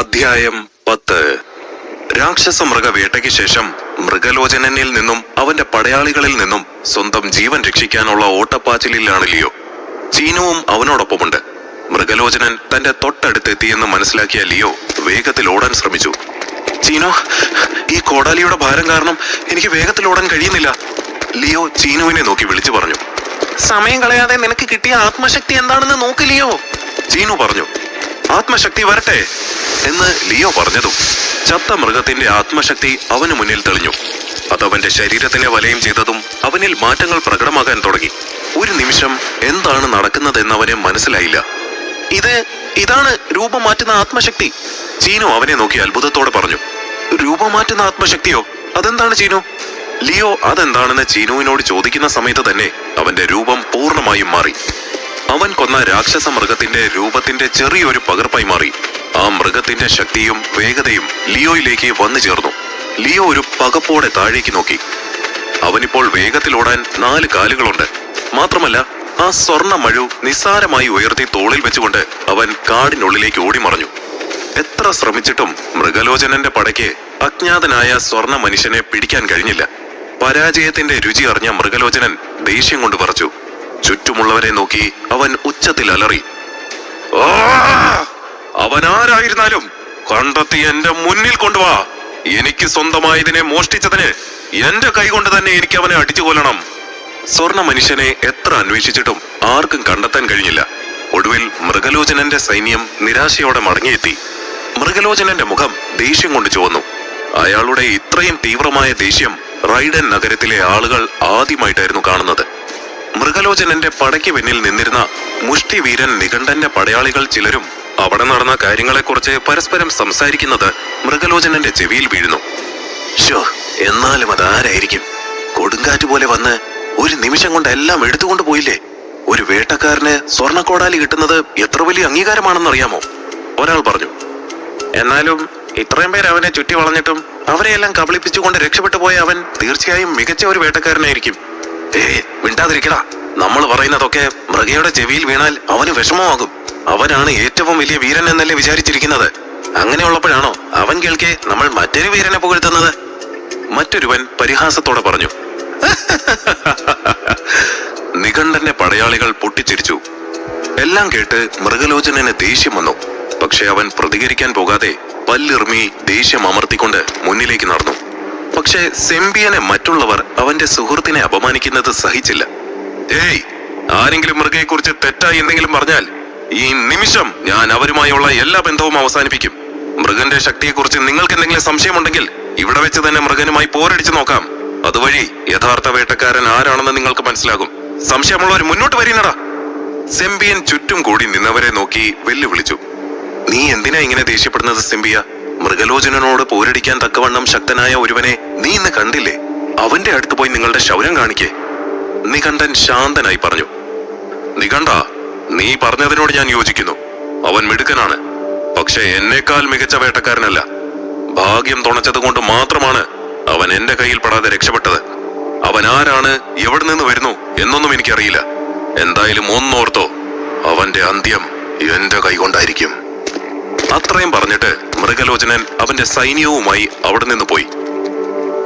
അധ്യായം 10. രാക്ഷസ മൃഗവേട്ടയ്ക്ക് ശേഷം മൃഗലോചനനിൽ നിന്നും അവന്റെ പടയാളികളിൽ നിന്നും സ്വന്തം ജീവൻ രക്ഷിക്കാനുള്ള ഓട്ടപ്പാച്ചിലിലാണ് ലിയോ. ചീനുവും അവനോടൊപ്പമുണ്ട്. മൃഗലോചനൻ തന്റെ തൊട്ടടുത്തെത്തിയെന്ന് മനസ്സിലാക്കിയ ലിയോ വേഗത്തിൽ ഓടാൻ ശ്രമിച്ചു. ചീനോ, ഈ കോടാലിയുടെ ഭാരം കാരണം എനിക്ക് വേഗത്തിൽ ഓടാൻ കഴിയുന്നില്ല. ലിയോ ചീനുവിനെ നോക്കി വിളിച്ചു പറഞ്ഞു. സമയം കളയാതെ നിനക്ക് കിട്ടിയ ആത്മശക്തി എന്താണെന്ന് നോക്ക് ലിയോ, ചീനു പറഞ്ഞു. ആത്മശക്തി വരട്ടെ എന്ന് ലിയോ പറഞ്ഞതും ചത്ത മൃഗത്തിന്റെ ആത്മശക്തി അവന് മുന്നിൽ തെളിഞ്ഞു. അതവന്റെ ശരീരത്തിനെ വലയം ചെയ്തതും അവനിൽ മാറ്റങ്ങൾ പ്രകടമാകാൻ തുടങ്ങി. ഒരു നിമിഷം എന്താണ് നടക്കുന്നതെന്ന് അവനെ മനസ്സിലായില്ല. ഇതാണ് രൂപം മാറ്റുന്ന ആത്മശക്തി, ചീനു അവനെ നോക്കി അത്ഭുതത്തോടെ പറഞ്ഞു. രൂപം മാറ്റുന്ന ആത്മശക്തിയോ? അതെന്താണ് ചീനു? ലിയോ അതെന്താണെന്ന് ചീനുവിനോട് ചോദിക്കുന്ന സമയത്ത് തന്നെ അവന്റെ രൂപം പൂർണ്ണമായും മാറി. അവൻ കൊന്ന രാക്ഷസ മൃഗത്തിന്റെ രൂപത്തിന്റെ ചെറിയൊരു പകർപ്പായി മാറി. ആ മൃഗത്തിന്റെ ശക്തിയും വേഗതയും ലിയോയിലേക്ക് വന്നു ചേർന്നു. ലിയോ ഒരു പകപ്പോടെ താഴേക്ക് നോക്കി. അവനിപ്പോൾ വേഗത്തിൽ ഓടാൻ 4 കാലുകളുണ്ട്. മാത്രമല്ല ആ സ്വർണ്ണ മഴു നിസ്സാരമായി ഉയർത്തി തോളിൽ വെച്ചുകൊണ്ട് അവൻ കാടിനുള്ളിലേക്ക് ഓടിമറഞ്ഞു. എത്ര ശ്രമിച്ചിട്ടും മൃഗലോചനന്റെ പടയ്ക്ക് അജ്ഞാതനായ സ്വർണ്ണ മനുഷ്യനെ പിടിക്കാൻ കഴിഞ്ഞില്ല. പരാജയത്തിന്റെ രുചി അറിഞ്ഞ മൃഗലോചനൻ ദേഷ്യം കൊണ്ട് വിറച്ചു. ചുറ്റുമുള്ളവരെ നോക്കി അവൻ ഉച്ചത്തിൽ അലറി. അവനാരായിരുന്നാലും കണ്ടെത്തി എന്റെ മുന്നിൽ കൊണ്ടുവാ. എനിക്ക് സ്വന്തമായതിനെ മോഷ്ടിച്ചതിന് എന്റെ കൈകൊണ്ട് തന്നെ എനിക്ക് അവനെ അടിച്ചു കൊല്ലണം. സ്വർണ്ണ മനുഷ്യനെ എത്ര അന്വേഷിച്ചിട്ടും ആർക്കും കണ്ടെത്താൻ കഴിഞ്ഞില്ല. ഒടുവിൽ മൃഗലോചനന്റെ സൈന്യം നിരാശയോടെ മടങ്ങിയെത്തി. മൃഗലോചനന്റെ മുഖം ദേഷ്യം കൊണ്ട് ചുവന്നു. അയാളുടെ ഇത്രയും തീവ്രമായ ദേഷ്യം റൈഡൻ നഗരത്തിലെ ആളുകൾ ആദ്യമായിട്ടായിരുന്നു കാണുന്നത്. മൃഗലോചനന്റെ പടയ്ക്ക് പിന്നിൽ നിന്നിരുന്ന മുഷ്ടിവീരൻ നികണ്ഠന്റെ പടയാളികൾ ചിലരും അവിടെ നടന്ന കാര്യങ്ങളെക്കുറിച്ച് പരസ്പരം സംസാരിക്കുന്നത് മൃഗലോചനന്റെ ചെവിയിൽ വീഴുന്നു. ഷോ, എന്നാലും അതാരായിരിക്കും? കൊടുങ്കാറ്റ് പോലെ വന്ന് ഒരു നിമിഷം കൊണ്ട് എല്ലാം എടുത്തുകൊണ്ട് പോയില്ലേ? ഒരു വേട്ടക്കാരന് സ്വർണ്ണക്കോടാലി കിട്ടുന്നത് എത്ര വലിയ അംഗീകാരമാണെന്നറിയാമോ? ഒരാൾ പറഞ്ഞു. എന്നാലും ഇത്രയും പേര് അവനെ ചുറ്റി വളഞ്ഞിട്ടും അവരെയെല്ലാം കബളിപ്പിച്ചുകൊണ്ട് രക്ഷപ്പെട്ടു പോയ അവൻ തീർച്ചയായും മികച്ച ഒരു വേട്ടക്കാരനായിരിക്കും. മിണ്ടാതിരിക്കടാ. നമ്മൾ പറയുന്നതൊക്കെ മൃഗയുടെ ചെവിയിൽ വീണാൽ അവന് വിഷമമാകും. അവനാണ് ഏറ്റവും വലിയ വീരൻ എന്നല്ലേ വിചാരിച്ചിരിക്കുന്നത്. അങ്ങനെയുള്ളപ്പോഴാണോ അവൻ കേൾക്കെ നമ്മൾ മറ്റൊരു വീരനെ പുകഴ്ത്തുന്നത്? മറ്റൊരുവൻ പരിഹാസത്തോടെ പറഞ്ഞു. നികണ്ഠന്റെ പടയാളികൾ പൊട്ടിച്ചിരിച്ചു. എല്ലാം കേട്ട് മൃഗലോചനന് ദേഷ്യം വന്നു. പക്ഷെ അവൻ പ്രതികരിക്കാൻ പോകാതെ പല്ലിറുമി ദേഷ്യം അമർത്തിക്കൊണ്ട് മുന്നിലേക്ക് നടന്നു. പക്ഷെ സെമ്പിയനെ മറ്റുള്ളവർ അവന്റെ സുഹൃത്തിനെ അപമാനിക്കുന്നത് സഹിച്ചില്ല. ആരെങ്കിലും മൃഗയെക്കുറിച്ച് തെറ്റായി എന്തെങ്കിലും പറഞ്ഞാൽ ഈ നിമിഷം ഞാൻ അവരുമായുള്ള എല്ലാ ബന്ധവും അവസാനിപ്പിക്കും. മൃഗന്റെ ശക്തിയെക്കുറിച്ച് നിങ്ങൾക്ക് എന്തെങ്കിലും സംശയമുണ്ടെങ്കിൽ ഇവിടെ വെച്ച് തന്നെ മൃഗനുമായി പോരടിച്ചു നോക്കാം. അതുവഴി യഥാർത്ഥ വേട്ടക്കാരൻ ആരാണെന്ന് നിങ്ങൾക്ക് മനസ്സിലാകും. സംശയമുള്ളവർ മുന്നോട്ട് വരീനടാ. സെമ്പിയൻ ചുറ്റും കൂടി നിന്നവരെ നോക്കി വെല്ലുവിളിച്ചു. നീ എന്തിനാ ഇങ്ങനെ ദേഷ്യപ്പെടുന്നത് സെമ്പിയ? മൃഗലോചനനോട് പോരടിക്കാൻ തക്കവണ്ണം ശക്തനായ ഒരുവനെ നീ ഇന്ന് കണ്ടില്ലേ? അവന്റെ അടുത്ത് പോയി നിങ്ങളുടെ ശൗര്യം കാണിക്കേ. നികണ്ഠൻ ശാന്തനായി പറഞ്ഞു. നികണ്ഠ, നീ പറഞ്ഞതിനോട് ഞാൻ യോജിക്കുന്നു. അവൻ മിടുക്കനാണ്. പക്ഷെ എന്നേക്കാൾ മികച്ച വേട്ടക്കാരനല്ല. ഭാഗ്യം തുണച്ചത് കൊണ്ട് മാത്രമാണ് അവൻ എന്റെ കയ്യിൽ പെടാതെ രക്ഷപ്പെട്ടത്. അവൻ ആരാണ്, എവിടെ നിന്ന് വരുന്നു എന്നൊന്നും എനിക്കറിയില്ല. എന്തായാലും ഒന്നോർത്തോ, അവന്റെ അന്ത്യം എന്റെ കൈകൊണ്ടായിരിക്കും. അത്രയും പറഞ്ഞിട്ട് മൃഗലോചനൻ അവന്റെ സൈന്യവുമായി അവിടെ നിന്ന് പോയി.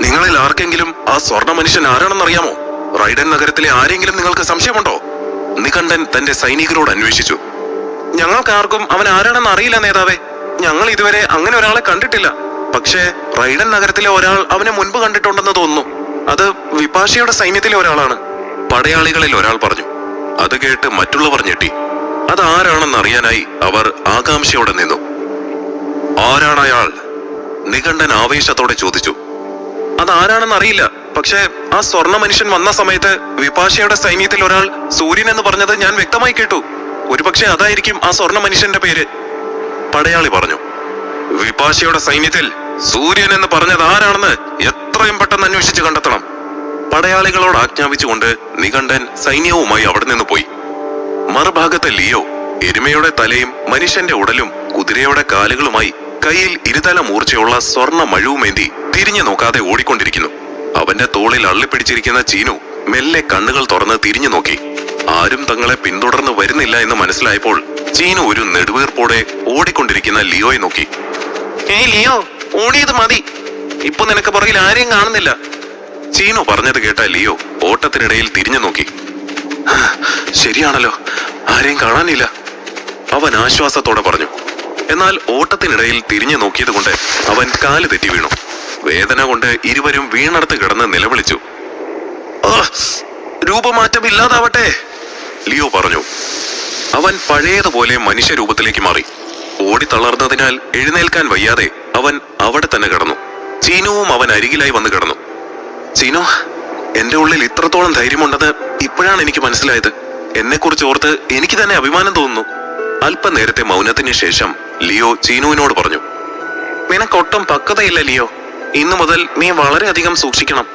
നിങ്ങളിൽ ആർക്കെങ്കിലും ആ സ്വർണ്ണ മനുഷ്യൻ ആരാണെന്നറിയാമോ? റൈഡൻ നഗരത്തിലെ ആരെങ്കിലും നിങ്ങൾക്ക് സംശയമുണ്ടോ? നികണ്ഠൻ തന്റെ സൈനികരോട് അന്വേഷിച്ചു. ഞങ്ങൾക്കാർക്കും അവൻ ആരാണെന്ന് അറിയില്ല നേതാവേ. ഞങ്ങൾ ഇതുവരെ അങ്ങനെ ഒരാളെ കണ്ടിട്ടില്ല. പക്ഷേ റൈഡൻ നഗരത്തിലെ ഒരാൾ അവനെ മുൻപ് കണ്ടിട്ടുണ്ടെന്ന് തോന്നുന്നു. അത് വിപാഷിയുടെ സൈന്യത്തിലെ ഒരാളാണ്, പടയാളികളിൽ ഒരാൾ പറഞ്ഞു. അത് കേട്ട് മറ്റുള്ളവർ ഞെട്ടി. അതാരാണെന്ന് അറിയാനായി അവർ ആകാംക്ഷയോടെ നിന്നു. ആരാണ് അയാൾ? നികണ്ഠൻ ആവേശത്തോടെ ചോദിച്ചു. അതാരാണെന്ന് അറിയില്ല. പക്ഷെ ആ സ്വർണ്ണ മനുഷ്യൻ വന്ന സമയത്ത് വിപാഷിയുടെ സൈന്യത്തിൽ ഒരാൾ സൂര്യൻ എന്ന് പറഞ്ഞത് ഞാൻ വ്യക്തമായി കേട്ടു. ഒരുപക്ഷെ അതായിരിക്കും ആ സ്വർണ്ണ മനുഷ്യന്റെ പേര്, പടയാളി പറഞ്ഞു. വിപാഷിയുടെ സൈന്യത്തിൽ സൂര്യൻ എന്ന് പറഞ്ഞത് ആരാണെന്ന് എത്രയും പെട്ടെന്ന് അന്വേഷിച്ച് കണ്ടെത്തണം. പടയാളികളോട് ആജ്ഞാപിച്ചുകൊണ്ട് നികണ്ഠൻ സൈന്യവുമായി അവിടെ നിന്ന് പോയി. മറുഭാഗത്തെ ലിയോ എരുമയുടെ തലയും മനുഷ്യന്റെ ഉടലും കുതിരയുടെ കാലുകളുമായി കയ്യിൽ ഇരുതല മൂർച്ചയുള്ള സ്വർണ്ണ മഴുവുമേന്തി തിരിഞ്ഞു നോക്കാതെ ഓടിക്കൊണ്ടിരിക്കുന്നു. അവന്റെ തോളിൽ അള്ളിപ്പിടിച്ചിരിക്കുന്ന ചീനു മെല്ലെ കണ്ണുകൾ തുറന്ന് തിരിഞ്ഞു നോക്കി. ആരും തങ്ങളെ പിന്തുടർന്ന് വരുന്നില്ല എന്ന് മനസ്സിലായപ്പോൾ ചീനു ഒരു നെടുവീർപ്പോടെ ഓടിക്കൊണ്ടിരിക്കുന്ന ലിയോയെ നോക്കി. ഏയ് ലിയോ, ഓടിയത് മതി, ഇപ്പൊ നിനക്ക് പുറകിൽ ആരെയും കാണുന്നില്ല. ചീനു പറഞ്ഞത് കേട്ട ലിയോ ഓട്ടത്തിനിടയിൽ തിരിഞ്ഞു നോക്കി. ശരിയാണല്ലോ, ആരെയും കാണാനില്ല, അവൻ ആശ്വാസത്തോടെ പറഞ്ഞു. എന്നാൽ ഓട്ടത്തിനിടയിൽ തിരിഞ്ഞു നോക്കിയത് കൊണ്ട് അവൻ കാല് തെറ്റി വീണു. വേദന കൊണ്ട് ഇരുവരും വീണടത്ത് കിടന്ന് നിലവിളിച്ചു. രൂപമാറ്റം ഇല്ലാതാവട്ടെ, ലിയോ പറഞ്ഞു. അവൻ പഴയതുപോലെ മനുഷ്യരൂപത്തിലേക്ക് മാറി. ഓടിത്തളർന്നതിനാൽ എഴുന്നേൽക്കാൻ വയ്യാതെ അവൻ അവിടെ തന്നെ കിടന്നു. ചീനുവും അവൻ അരികിലായി വന്ന് കിടന്നു. ചീനു, എന്റെ ഉള്ളിൽ ഇത്രത്തോളം ധൈര്യമുണ്ടെന്ന് ഇപ്പോഴാണ് എനിക്ക് മനസ്സിലായത്. എന്നെക്കുറിച്ച് ഓർത്ത് എനിക്ക് തന്നെ അഭിമാനം തോന്നുന്നു. അല്പനേരത്തെ മൗനത്തിന് ശേഷം ലിയോ ചീനുവിനോട് പറഞ്ഞു. നിനക്കൊട്ടും പക്വതയില്ല ലിയോ, ഇന്നു മുതൽ നീ വളരെയധികം സൂക്ഷിക്കണം.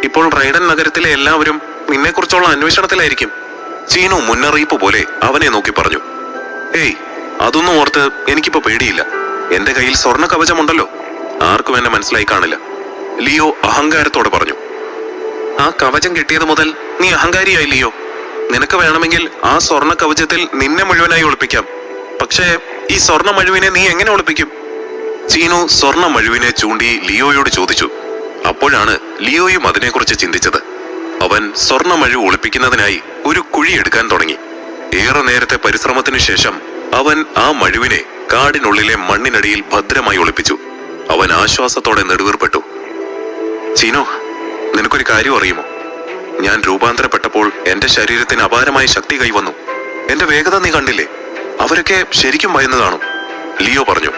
ഇപ്പോൾ റൈഡൻ നഗരത്തിലെ എല്ലാവരും നിന്നെക്കുറിച്ചുള്ള അന്വേഷണത്തിലായിരിക്കും. ചീനു മുന്നറിയിപ്പ് പോലെ അവനെ നോക്കി പറഞ്ഞു. ഏയ്, അതൊന്നും ഓർത്ത് എനിക്കിപ്പോ പേടിയില്ല. എന്റെ കയ്യിൽ സ്വർണ്ണ കവചമുണ്ടല്ലോ, ആർക്കും എന്നെ മനസ്സിലായി കാണില്ല, ലിയോ അഹങ്കാരത്തോടെ പറഞ്ഞു. ആ കവചം കിട്ടിയത് മുതൽ നീ അഹങ്കാരിയായി ലിയോ. നിനക്ക് വേണമെങ്കിൽ ആ സ്വർണ്ണ കവചത്തിൽ നിന്നെ മുഴുവനായി ഒളിപ്പിക്കാം. പക്ഷേ ഈ സ്വർണ്ണ മഴുവിനെ നീ എങ്ങനെ ഒളിപ്പിക്കും? ചീനു സ്വർണ്ണ മഴുവിനെ ചൂണ്ടി ലിയോയോട് ചോദിച്ചു. അപ്പോഴാണ് ലിയോയും അതിനെക്കുറിച്ച് ചിന്തിച്ചത്. അവൻ സ്വർണ്ണ മഴു ഒളിപ്പിക്കുന്നതിനായി ഒരു കുഴി എടുക്കാൻ തുടങ്ങി. ഏറെ നേരത്തെ പരിശ്രമത്തിനു ശേഷം അവൻ ആ മഴുവിനെ കാടിനുള്ളിലെ മണ്ണിനടിയിൽ ഭദ്രമായി ഒളിപ്പിച്ചു. അവൻ ആശ്വാസത്തോടെ നെടുവീർപ്പെട്ടു. ചീനു, നിനക്കൊരു കാര്യം അറിയുമോ? ഞാൻ രൂപാന്തരപ്പെട്ടപ്പോൾ എന്റെ ശരീരത്തിന് അപാരമായ ശക്തി കൈവന്നു. എന്റെ വേഗത നീ കണ്ടില്ലേ? അവരൊക്കെ ശരിക്കും ഭയന്നതാണോ? ലിയോ പറഞ്ഞു.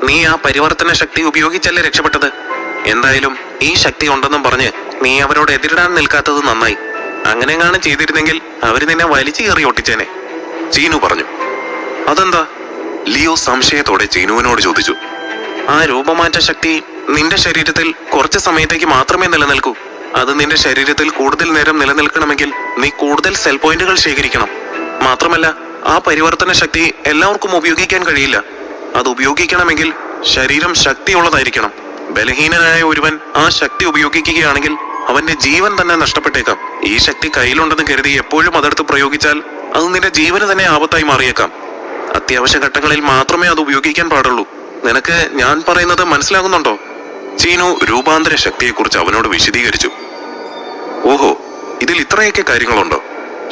നീ ആ പരിവർത്തന ശക്തി ഉപയോഗിച്ചല്ലേ രക്ഷപ്പെട്ടത്. എന്തായാലും ഈ ശക്തി ഉണ്ടെന്നും പറഞ്ഞ് നീ അവരോട് എതിരിടാൻ നിൽക്കാത്തത് നന്നായി. അങ്ങനെങ്ങാനും ചെയ്തിരുന്നെങ്കിൽ അവര് നിന്നെ വലിച്ചു കയറി ഒട്ടിച്ചേനെ, ചീനു പറഞ്ഞു. അതെന്താ? ലിയോ സംശയത്തോടെ ചീനുവിനോട് ചോദിച്ചു. ആ രൂപമാറ്റ ശക്തി നിന്റെ ശരീരത്തിൽ കുറച്ച് സമയത്തേക്ക് മാത്രമേ നിലനിൽക്കൂ. അത് നിന്റെ ശരീരത്തിൽ കൂടുതൽ നേരം നിലനിൽക്കണമെങ്കിൽ നീ കൂടുതൽ സെൽ പോയിന്റുകൾ ശേഖരിക്കണം. മാത്രമല്ല, ആ പരിവർത്തന ശക്തി എല്ലാവർക്കും ഉപയോഗിക്കാൻ കഴിയില്ല. അത് ഉപയോഗിക്കണമെങ്കിൽ ശരീരം ശക്തിയുള്ളതായിരിക്കണം. ബലഹീനനായ ഒരുവൻ ആ ശക്തി ഉപയോഗിക്കുകയാണെങ്കിൽ അവന്റെ ജീവൻ തന്നെ നഷ്ടപ്പെട്ടേക്കാം. ഈ ശക്തി കയ്യിലുണ്ടെന്ന് കരുതി എപ്പോഴും അതെടുത്ത് പ്രയോഗിച്ചാൽ അത് നിന്റെ ജീവന് തന്നെ ആപത്തായി മാറിയേക്കാം. അത്യാവശ്യ ഘട്ടങ്ങളിൽ മാത്രമേ അത് ഉപയോഗിക്കാൻ പാടുള്ളൂ. നിനക്ക് ഞാൻ പറയുന്നത് മനസ്സിലാകുന്നുണ്ടോ? ചീനു രൂപാന്തര ശക്തിയെക്കുറിച്ച് അവനോട് വിശദീകരിച്ചു. ഓഹോ, ഇതിൽ ഇത്രയൊക്കെ കാര്യങ്ങളുണ്ടോ?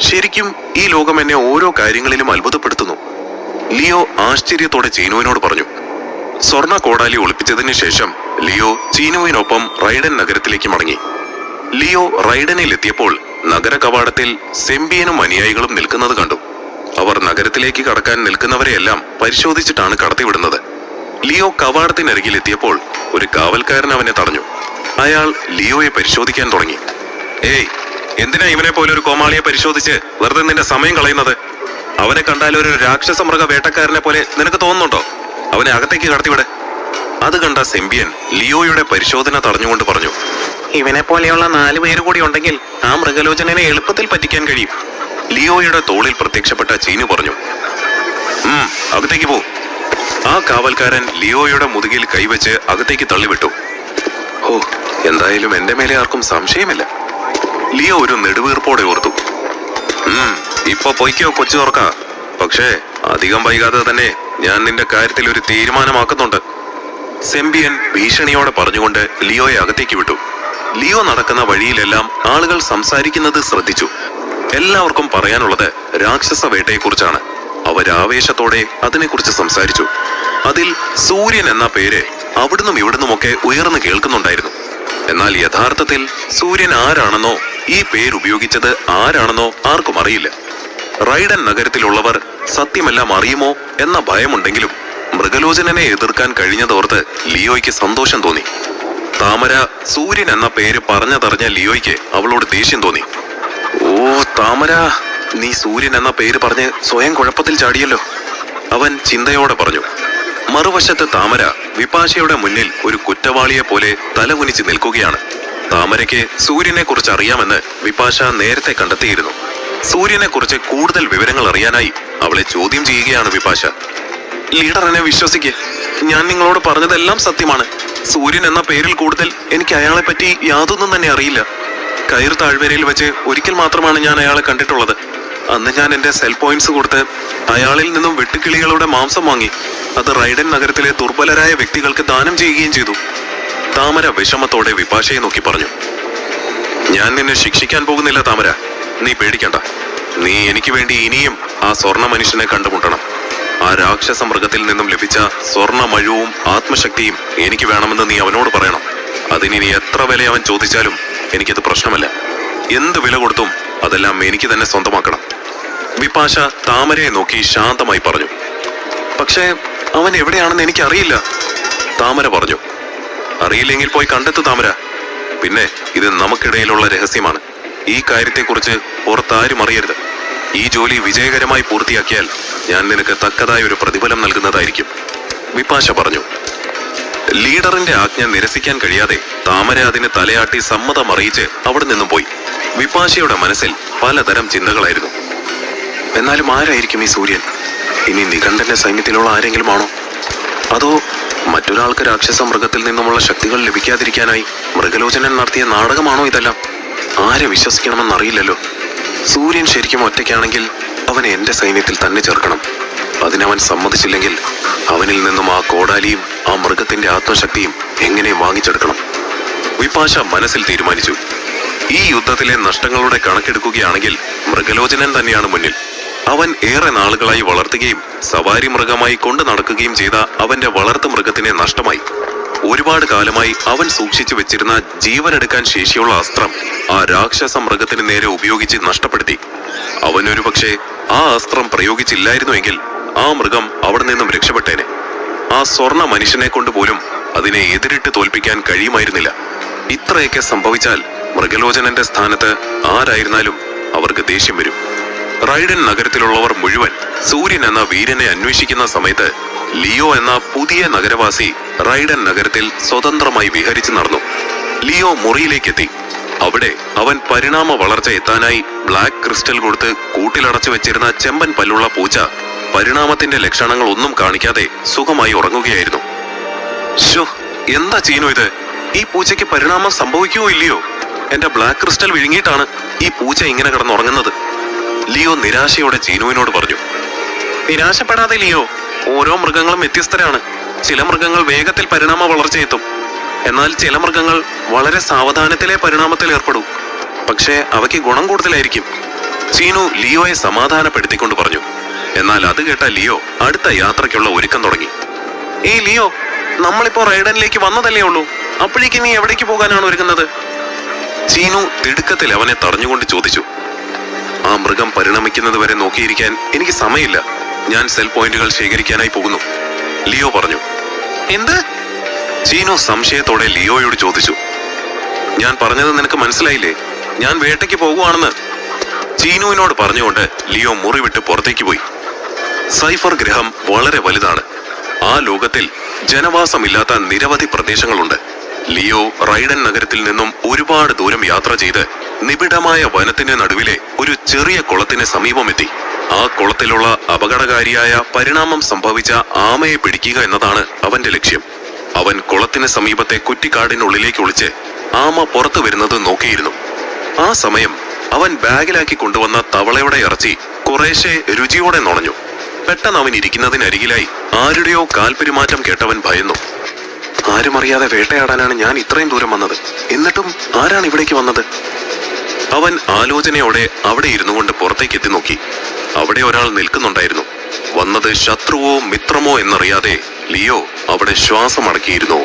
ശരിക്കും ഈ ലോകം എന്നെ ഓരോ കാര്യങ്ങളിലും അത്ഭുതപ്പെടുത്തുന്നു, ലിയോ ആശ്ചര്യത്തോടെ ചീനുവിനോട് പറഞ്ഞു. സ്വർണ്ണ കോടാലി ഒളിപ്പിച്ചതിന് ശേഷം ലിയോ ചീനുവിനൊപ്പം റൈഡൻ നഗരത്തിലേക്ക് മടങ്ങി. ലിയോ റൈഡനിൽ എത്തിയപ്പോൾ നഗര കവാടത്തിൽ സെമ്പിയനും അനുയായികളും നിൽക്കുന്നത് കണ്ടു. അവർ നഗരത്തിലേക്ക് കടക്കാൻ നിൽക്കുന്നവരെയെല്ലാം പരിശോധിച്ചിട്ടാണ് കടത്തിവിടുന്നത്. ലിയോ കവാടത്തിനരികിൽ എത്തിയപ്പോൾ ഒരു കാവൽക്കാരൻ അവനെ തടഞ്ഞു. അയാൾ ലിയോയെ പരിശോധിക്കാൻ തുടങ്ങി. ഏയ്, എന്തിനാ ഇവനെ പോലെ ഒരു കോമാളിയെ പരിശോധിച്ച് വെറുതെ നിന്റെ സമയം കളയുന്നത്? അവനെ കണ്ടാൽ ഒരു രാക്ഷസ മൃഗ വേട്ടക്കാരനെ പോലെ നിനക്ക് തോന്നുന്നുണ്ടോ? അവനെ അകത്തേക്ക് കടത്തിവിട്. അത് കണ്ട സെമ്പിയൻ ലിയോയുടെ പരിശോധന തടഞ്ഞുകൊണ്ട് പറഞ്ഞു. ഇവനെ പോലെയുള്ള 4 പേര് കൂടി ഉണ്ടെങ്കിൽ ആ മൃഗലോചനെ എളുപ്പത്തിൽ പറ്റിക്കാൻ കഴിയും, ലിയോയുടെ തോളിൽ പ്രത്യക്ഷപ്പെട്ട ചീനു പറഞ്ഞു. അകത്തേക്ക് പോ. ആ കാവൽക്കാരൻ ലിയോയുടെ മുതുകിൽ കൈവച്ച് അകത്തേക്ക് തള്ളിവിട്ടു. ഓ, എന്തായാലും എന്റെ മേലെ ആർക്കും സംശയമില്ല, ലിയോ ഒരു നെടുവീർപ്പോടെ ഓർത്തു. ഇപ്പൊ പൊയ്ക്കോ കൊച്ചു ഓർക്ക. പക്ഷേ അധികം വൈകാതെ തന്നെ ഞാൻ നിന്റെ കാര്യത്തിൽ ഒരു തീരുമാനമാക്കുന്നുണ്ട്, സെമ്പിയൻ ഭീഷണിയോടെ പറഞ്ഞുകൊണ്ട് ലിയോയെ അകത്തേക്ക് വിട്ടു. ലിയോ നടക്കുന്ന വഴിയിലെല്ലാം ആളുകൾ സംസാരിക്കുന്നത് ശ്രദ്ധിച്ചു. എല്ലാവർക്കും പറയാനുള്ളത് രാക്ഷസ വേട്ടയെക്കുറിച്ചാണ്. അവരാവേശത്തോടെ അതിനെക്കുറിച്ച് സംസാരിച്ചു. അതിൽ സൂര്യൻ എന്ന പേര് അവിടുന്നും ഇവിടുന്നുമൊക്കെ ഉയർന്നു കേൾക്കുന്നുണ്ടായിരുന്നു. എന്നാൽ യഥാർത്ഥത്തിൽ സൂര്യൻ ആരാണെന്നോ ഈ പേരുപയോഗിച്ചത് ആരാണെന്നോ ആർക്കും അറിയില്ല. റൈഡൻ നഗരത്തിലുള്ളവർ സത്യമെല്ലാം അറിയുമോ എന്ന ഭയമുണ്ടെങ്കിലും മൃഗലോചനെ എതിർക്കാൻ കഴിഞ്ഞതോർത്ത് ലിയോയ്ക്ക് സന്തോഷം തോന്നി. താമര സൂര്യൻ എന്ന പേര് പറഞ്ഞതറിഞ്ഞ ലിയോയ്ക്ക് അവളോട് ദേഷ്യം തോന്നി. ഓ താമര, നീ സൂര്യൻ എന്ന പേര് പറഞ്ഞ് സ്വയം കുഴപ്പത്തിൽ ചാടിയല്ലോ, അവൻ ചിന്തയോടെ പറഞ്ഞു. മറുവശത്ത് താമര വിപാശയുടെ മുന്നിൽ ഒരു കുറ്റവാളിയെ പോലെ തലകുനിച്ച് നിൽക്കുകയാണ്. താമരയ്ക്ക് സൂര്യനെ കുറിച്ച് അറിയാമെന്ന് വിപാശ നേരത്തെ കണ്ടെത്തിയിരുന്നു. സൂര്യനെ കുറിച്ച് കൂടുതൽ വിവരങ്ങൾ അറിയാനായി അവളെ ചോദ്യം ചെയ്യുകയാണ് വിപാശ. ലീഡർ എന്നെ വിശ്വസിക്ക്. ഞാൻ നിങ്ങളോട് പറഞ്ഞതെല്ലാം സത്യമാണ്. സൂര്യൻ എന്ന പേരിൽ കൂടുതൽ എനിക്ക് അയാളെ പറ്റി യാതൊന്നും തന്നെ അറിയില്ല. കയർ താഴ്വരയിൽ വെച്ച് ഒരിക്കൽ മാത്രമാണ് ഞാൻ അയാളെ കണ്ടിട്ടുള്ളത്. അന്ന് ഞാൻ എന്റെ സെൽ പോയിന്റ്സ് കൊടുത്ത് അയാളിൽ നിന്നും വെട്ടുകിളികളുടെ മാംസം വാങ്ങി അത് റൈഡൻ നഗരത്തിലെ ദുർബലരായ വ്യക്തികൾക്ക് ദാനം ചെയ്യുകയും ചെയ്തു. താമര വിഷമത്തോടെ വിപാശയെ നോക്കി പറഞ്ഞു. ഞാൻ നിന്നെ ശിക്ഷിക്കാൻ പോകുന്നില്ല താമര, നീ പേടിക്കണ്ട. നീ എനിക്ക് വേണ്ടി ഇനിയും ആ സ്വർണ്ണ മനുഷ്യനെ കണ്ടുമുട്ടണം. ആ രാക്ഷസ മൃഗത്തിൽ നിന്നും ലഭിച്ച സ്വർണ്ണ മഴുവും ആത്മശക്തിയും എനിക്ക് വേണമെന്ന് നീ അവനോട് പറയണം. അതിനി എത്ര വില അവൻ ചോദിച്ചാലും എനിക്കത് പ്രശ്നമല്ല. എന്ത് വില കൊടുത്തും അതെല്ലാം എനിക്ക് തന്നെ സ്വന്തമാക്കണം. വിപാശ താമരയെ നോക്കി ശാന്തമായി പറഞ്ഞു. പക്ഷേ അവൻ എവിടെയാണെന്ന് എനിക്കറിയില്ല, താമര പറഞ്ഞു. അറിയില്ലെങ്കിൽ പോയി കണ്ടെത്തു താമര. പിന്നെ ഇത് നമുക്കിടയിലുള്ള രഹസ്യമാണ്. ഈ കാര്യത്തെക്കുറിച്ച് പുറത്താരും അറിയരുത്. ഈ ജോലി വിജയകരമായി പൂർത്തിയാക്കിയാൽ ഞാൻ നിനക്ക് തക്കതായ ഒരു പ്രതിഫലം നൽകുന്നതായിരിക്കും, വിപാശ പറഞ്ഞു. ലീഡറിന്റെ ആജ്ഞ നിരസിക്കാൻ കഴിയാതെ താമര അതിന് തലയാട്ടി സമ്മതം അറിയിച്ച് അവിടെ നിന്നും പോയി. വിപാശയുടെ മനസ്സിൽ പലതരം ചിന്തകളായിരുന്നു. എന്നാലും ആരായിരിക്കും ഈ സൂര്യൻ? ഇനി നിഘണ്ടന്റെ സൈന്യത്തിലുള്ള ആരെങ്കിലും ആണോ? അതോ മറ്റൊരാൾക്ക് രാക്ഷസ മൃഗത്തിൽ നിന്നുമുള്ള ശക്തികൾ ലഭിക്കാതിരിക്കാനായി മൃഗലോചനൻ നടത്തിയ നാടകമാണോ ഇതെല്ലാം? ആരെ വിശ്വസിക്കണമെന്നറിയില്ലല്ലോ. സൂര്യൻ ശരിക്കും ഒറ്റയ്ക്കാണെങ്കിൽ അവനെ എന്റെ സൈന്യത്തിൽ തന്നെ ചേർക്കണം. അതിനവൻ സമ്മതിച്ചില്ലെങ്കിൽ അവനിൽ നിന്നും ആ കോടാലിയും ആ മൃഗത്തിന്റെ ആത്മശക്തിയും എങ്ങനെ വാങ്ങിച്ചെടുക്കണം. വിപാശ മനസ്സിൽ തീരുമാനിച്ചു. ഈ യുദ്ധത്തിലെ നഷ്ടങ്ങളുടെ കണക്കെടുക്കുകയാണെങ്കിൽ മൃഗലോചനൻ തന്നെയാണ് മുന്നിൽ. അവൻ ഏറെ നാളുകളായി വളർത്തുകയും സവാരി മൃഗമായി കൊണ്ടു നടക്കുകയും ചെയ്ത അവന്റെ വളർത്തു മൃഗത്തിനെ നഷ്ടമായി. ഒരുപാട് കാലമായി അവൻ സൂക്ഷിച്ചു വെച്ചിരുന്ന ജീവനെടുക്കാൻ ശേഷിയുള്ള അസ്ത്രം ആ രാക്ഷസ മൃഗത്തിന് നേരെ ഉപയോഗിച്ച് നഷ്ടപ്പെടുത്തി. അവനൊരു പക്ഷേ ആ അസ്ത്രം പ്രയോഗിച്ചില്ലായിരുന്നുവെങ്കിൽ ആ മൃഗം അവിടെ നിന്നും രക്ഷപ്പെട്ടേനെ. ആ സ്വർണ്ണ മനുഷ്യനെ കൊണ്ട് പോലും അതിനെ എതിരിട്ട് തോൽപ്പിക്കാൻ കഴിയുമായിരുന്നില്ല. ഇത്രയൊക്കെ സംഭവിച്ചാൽ മൃഗലോചനന്റെ സ്ഥാനത്ത് ആരായിരുന്നാലും അവർക്ക് ദേഷ്യം വരും. റൈഡൻ നഗരത്തിലുള്ളവർ മുഴുവൻ സൂര്യൻ എന്ന വീരനെ അന്വേഷിക്കുന്ന സമയത്ത് ലിയോ എന്ന പുതിയ നഗരവാസി റൈഡൻ നഗരത്തിൽ സ്വതന്ത്രമായി വിഹരിച്ചു നടന്നു. ലിയോ മുറിയിലേക്കെത്തി. അവിടെ അവൻ പരിണാമ വളർച്ച എത്താനായി ബ്ലാക്ക് ക്രിസ്റ്റൽ കൊടുത്ത് കൂട്ടിലടച്ചു വെച്ചിരുന്ന ചെമ്പൻ പല്ലുള്ള പൂച്ച പരിണാമത്തിന്റെ ലക്ഷണങ്ങൾ ഒന്നും കാണിക്കാതെ സുഖമായി ഉറങ്ങുകയായിരുന്നു. ശോ, എന്താ ചീനു ഇത്? ഈ പൂച്ചയ്ക്ക് പരിണാമം സംഭവിക്കുവോ ഇല്ലയോ? എന്റെ ബ്ലാക്ക് ക്രിസ്റ്റൽ വിഴുങ്ങിയിട്ടാണ് ഈ പൂച്ച ഇങ്ങനെ കിടന്നുറങ്ങുന്നത്, ലിയോ നിരാശയോടെ ചീനുവിനോട് പറഞ്ഞു. നിരാശപ്പെടാതെ ലിയോ, ഓരോ മൃഗങ്ങളും വ്യത്യസ്തരാണ്. ചില മൃഗങ്ങൾ വേഗത്തിൽ പരിണാമ വളർച്ചയെത്തും, എന്നാൽ ചില മൃഗങ്ങൾ വളരെ സാവധാനത്തിലെ പരിണാമത്തിൽ ഏർപ്പെടും. പക്ഷേ അവയ്ക്ക് ഗുണം കൂടുതലായിരിക്കും, ചീനു ലിയോയെ സമാധാനപ്പെടുത്തിക്കൊണ്ട് പറഞ്ഞു. എന്നാൽ അത് കേട്ട ലിയോ അടുത്ത യാത്രയ്ക്കുള്ള ഒരുക്കം തുടങ്ങി. ഏയ് ലിയോ, നമ്മളിപ്പോ റൈഡനിലേക്ക് വന്നതല്ലേ ഉള്ളൂ, അപ്പോഴേക്ക് നീ എവിടേക്ക് പോകാനാണ് ഒരുങ്ങുന്നത്? ചീനു തിടുക്കത്തിൽ അവനെ തടഞ്ഞുകൊണ്ട് ചോദിച്ചു. ആ മൃഗം പരിണമിക്കുന്നത് വരെ നോക്കിയിരിക്കാൻ എനിക്ക് സമയമില്ല. ഞാൻ സെൽ പോയിന്റുകൾ ശേഖരിക്കാനായി പോകുന്നു, ലിയോ പറഞ്ഞു. എന്ത്? ചീനു സംശയത്തോടെ ലിയോയോട് ചോദിച്ചു. ഞാൻ പറഞ്ഞത് നിനക്ക് മനസ്സിലായില്ലേ? ഞാൻ വേട്ടയ്ക്ക് പോകുവാണെന്ന് ചീനുവിനോട് പറഞ്ഞുകൊണ്ട് ലിയോ മുറി വിട്ട് പുറത്തേക്ക് പോയി. സൈഫർ ഗ്രഹം വളരെ വലുതാണ്. ആ ലോകത്തിൽ ജനവാസമില്ലാത്ത നിരവധി പ്രദേശങ്ങളുണ്ട്. ലിയോ റൈഡൻ നഗരത്തിൽ നിന്നും ഒരുപാട് ദൂരം യാത്ര ചെയ്ത് നിബിഡമായ വനത്തിന് നടുവിലെ ഒരു ചെറിയ കുളത്തിന് സമീപമെത്തി. ആ കുളത്തിലുള്ള അപകടകാരിയായ പരിണാമം സംഭവിച്ച ആമയെ പിടിക്കുക എന്നതാണ് അവന്റെ ലക്ഷ്യം. അവൻ കുളത്തിന് സമീപത്തെ കുറ്റിക്കാടിനുള്ളിലേക്ക് ഒളിച്ച് ആമ പുറത്തു വരുന്നത് നോക്കിയിരുന്നു. ആ സമയം അവൻ ബാഗിലാക്കി കൊണ്ടുവന്ന തവളയുടെ ഇറച്ചി കുറേശ്ശെ രുചിയോടെ നുണഞ്ഞു. പെട്ടെന്ന് അവൻ ഇരിക്കുന്നതിനരികിലായി ആരുടെയോ കാൽപെരുമാറ്റം കേട്ടവൻ ഭയന്നു. ആരും അറിയാതെ വേട്ടയാടാനാണ് ഞാൻ ഇത്രയും ദൂരം വന്നത്, എന്നിട്ടും ആരാണ് ഇവിടേക്ക് വന്നത്? അവൻ ആലോചനയോടെ അവിടെ ഇരുന്നു കൊണ്ട് പുറത്തേക്ക് എത്തി നോക്കി. അവിടെ ഒരാൾ നിൽക്കുന്നുണ്ടായിരുന്നു. വന്നത് ശത്രുവോ മിത്രമോ എന്നറിയാതെ ലിയോ അവിടെ ശ്വാസം അടക്കിയിരുന്നു.